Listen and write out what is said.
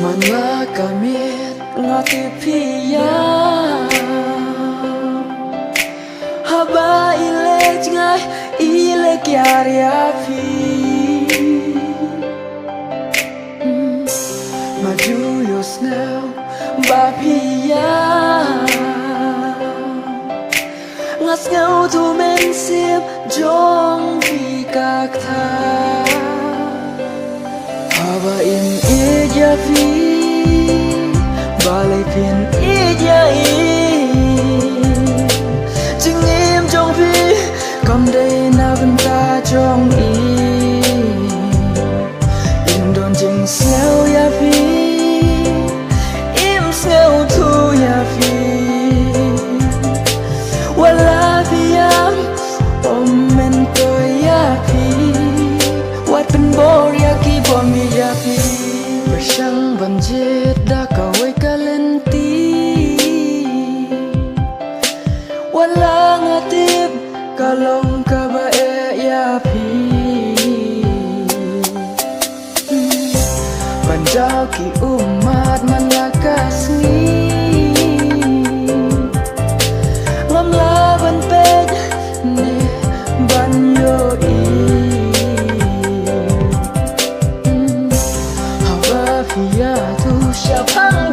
Mana kamit ngati piya Haba ile ngai ile kiari api Maju yosnau bapiya Ngas ngau tu men sip jong pikak tha Haba in ija pi Balai pin ija Ching im jong pi Kam day na benta jong In don jing sneo ya pi Im sneo tu ya pi Wala piyam Om mento ya pi Wat pen bor ya ki bom ya pi Bersang banjir dah kawai kalenti Wala ngatib kalong kabae ya pi Banjau ki umat malakas ni Ngam laban ped ne banyo i Haba pia tu siapang